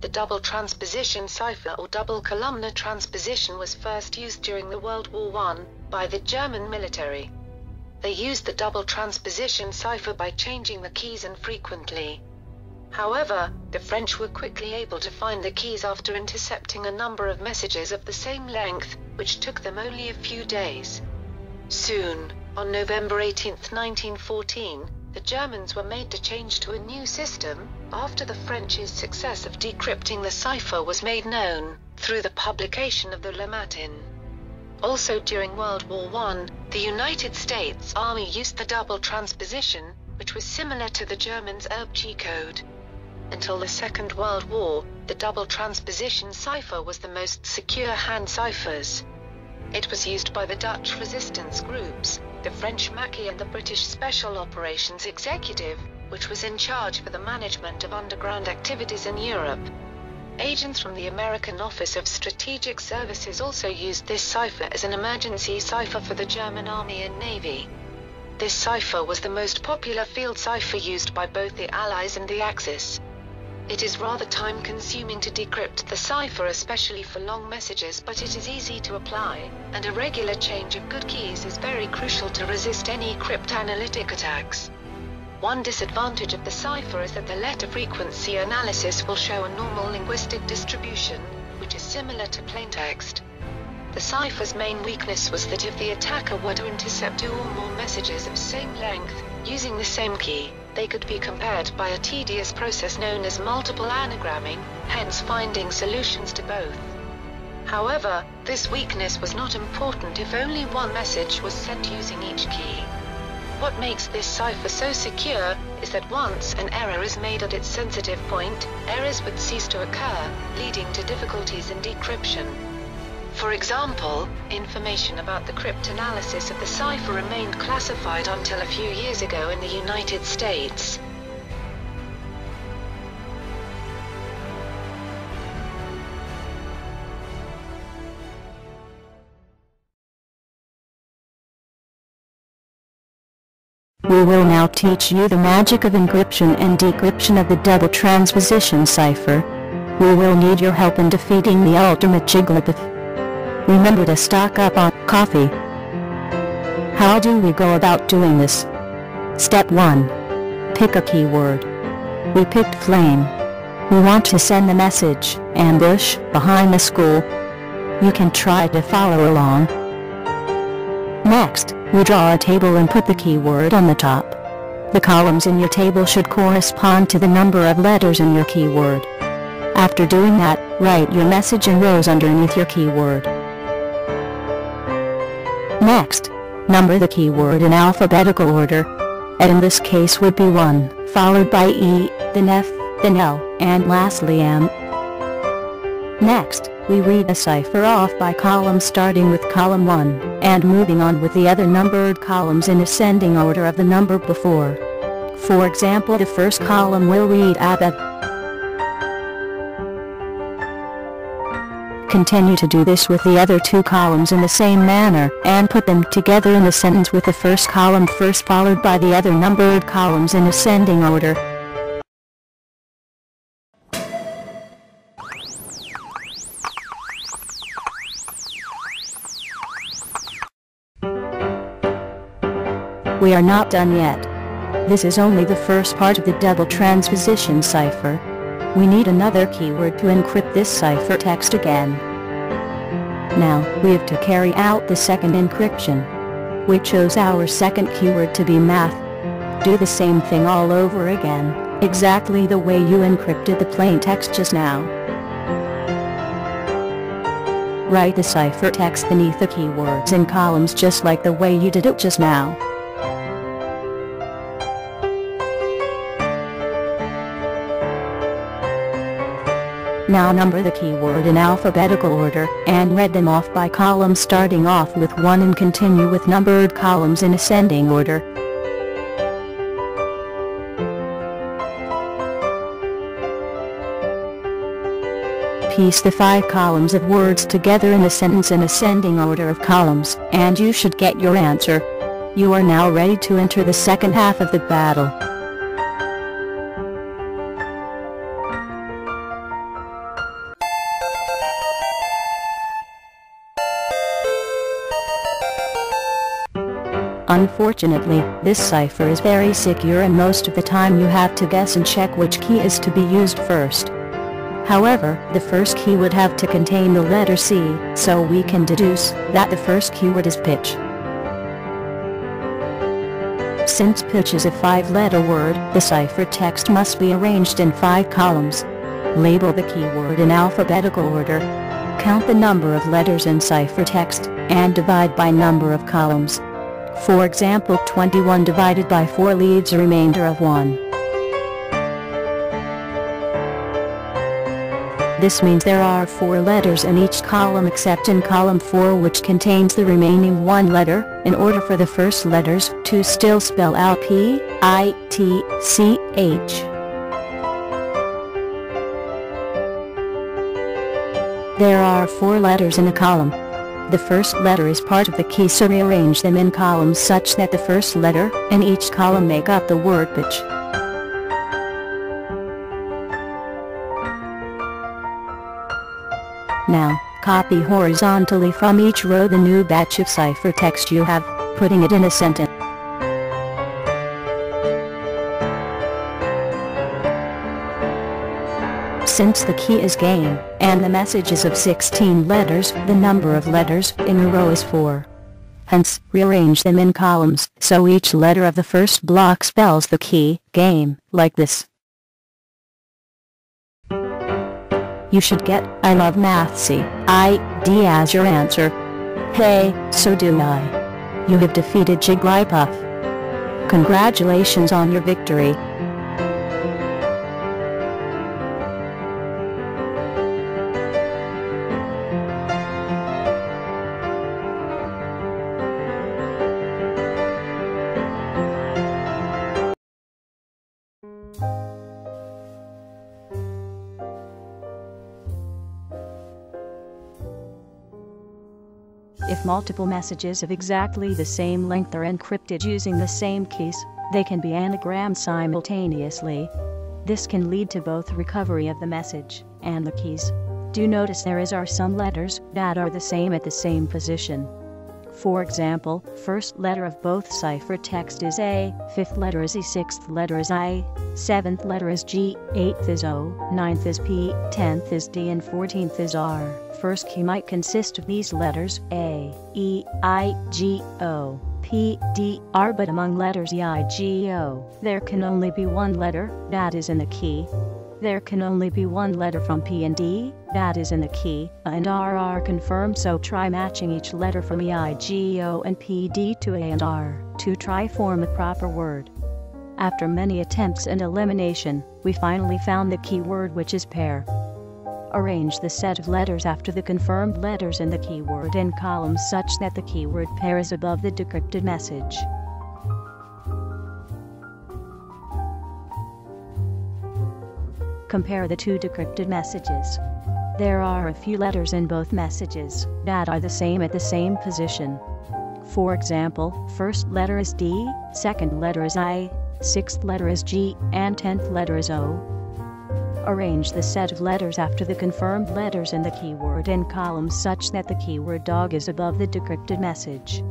The double transposition cipher or double columnar transposition was first used during the World War I by the German military. They used the double transposition cipher by changing the keys infrequently. However, the French were quickly able to find the keys after intercepting a number of messages of the same length, which took them only a few days. Soon, on November 18, 1914, the Germans were made to change to a new system, after the French's success of decrypting the cipher was made known, through the publication of the Le Matin. Also during World War I, the United States Army used the double transposition, which was similar to the Germans' Jia Qi code. Until the Second World War, the double transposition cipher was the most secure hand ciphers. It was used by the Dutch resistance groups, the French Maquis and the British Special Operations Executive, which was in charge for the management of underground activities in Europe. Agents from the American Office of Strategic Services also used this cipher as an emergency cipher for the German Army and Navy. This cipher was the most popular field cipher used by both the Allies and the Axis. It is rather time-consuming to decrypt the cipher, especially for long messages, but it is easy to apply, and a regular change of good keys is very crucial to resist any cryptanalytic attacks. One disadvantage of the cipher is that the letter frequency analysis will show a normal linguistic distribution, which is similar to plaintext. The cipher's main weakness was that if the attacker were to intercept 2 or more messages of same length, using the same key, they could be compared by a tedious process known as multiple anagramming, hence finding solutions to both. However, this weakness was not important if only one message was sent using each key. What makes this cipher so secure is that once an error is made at its sensitive point, errors would cease to occur, leading to difficulties in decryption. For example, information about the cryptanalysis of the cipher remained classified until a few years ago in the United States. We will now teach you the magic of encryption and decryption of the double transposition cipher. We will need your help in defeating the ultimate Jigglypuff. Remember to stock up on coffee. How do we go about doing this? Step 1. Pick a keyword. We picked flame. We want to send the message, ambush, behind the school. You can try to follow along. Next, we draw a table and put the keyword on the top. The columns in your table should correspond to the number of letters in your keyword. After doing that, write your message in rows underneath your keyword. Next, number the keyword in alphabetical order. And in this case would be 1, followed by E, then F, then L, and lastly M. Next, we read the cipher off by column starting with column 1, and moving on with the other numbered columns in ascending order of the number before. For example, the first column will read Abed. Continue to do this with the other 2 columns in the same manner, and put them together in a sentence with the first column first followed by the other numbered columns in ascending order. We are not done yet. This is only the first part of the double transposition cipher. We need another keyword to encrypt this cipher text again. Now, we have to carry out the second encryption. We chose our second keyword to be math. Do the same thing all over again, exactly the way you encrypted the plain text just now. Write the cipher text beneath the keywords in columns just like the way you did it just now. Now number the keyword in alphabetical order, and read them off by column starting off with 1 and continue with numbered columns in ascending order. Piece the 5 columns of words together in a sentence in ascending order of columns, and you should get your answer. You are now ready to enter the second half of the battle. Unfortunately, this cipher is very secure and most of the time you have to guess and check which key is to be used first. However, the first key would have to contain the letter C, so we can deduce that the first keyword is pitch. Since pitch is a 5-letter word, the cipher text must be arranged in 5 columns. Label the keyword in alphabetical order. Count the number of letters in cipher text, and divide by number of columns. For example, 21 divided by 4 leaves a remainder of 1. This means there are 4 letters in each column except in column 4, which contains the remaining 1 letter, in order for the first letters to still spell out P, I, T, C, H. There are 4 letters in a column. The first letter is part of the key, so rearrange them in columns such that the first letter in each column make up the word pitch. Now, copy horizontally from each row the new batch of cipher text you have, putting it in a sentence. Since the key is game, and the message is of 16 letters, the number of letters in a row is 4. Hence, rearrange them in columns, so each letter of the first block spells the key, game, like this. You should get, I love math CID as your answer. Hey, so do I. You have defeated Jigglypuff. Congratulations on your victory. If multiple messages of exactly the same length are encrypted using the same keys, they can be anagrammed simultaneously. This can lead to both recovery of the message and the keys. Do notice there are some letters that are the same at the same position. For example, first letter of both cipher text is A, 5th letter is E, 6th letter is I, 7th letter is G, 8th is O, 9th is P, 10th is D and 14th is R. First key might consist of these letters A, E, I, G, O, P, D, R, but among letters E, I, G, O, there can only be one letter that is in the key. There can only be one letter from P and D that is in the key. A and R are confirmed, so try matching each letter from E, I, G, O and P, D to A and R to try form a proper word. After many attempts and elimination, we finally found the keyword, which is pair. Arrange the set of letters after the confirmed letters in the keyword in columns such that the keyword pair is above the decrypted message. Compare the 2 decrypted messages. There are a few letters in both messages that are the same at the same position. For example, first letter is D, second letter is I, 6th letter is G, and 10th letter is O. Arrange the set of letters after the confirmed letters in the keyword in columns such that the keyword dog is above the decrypted message.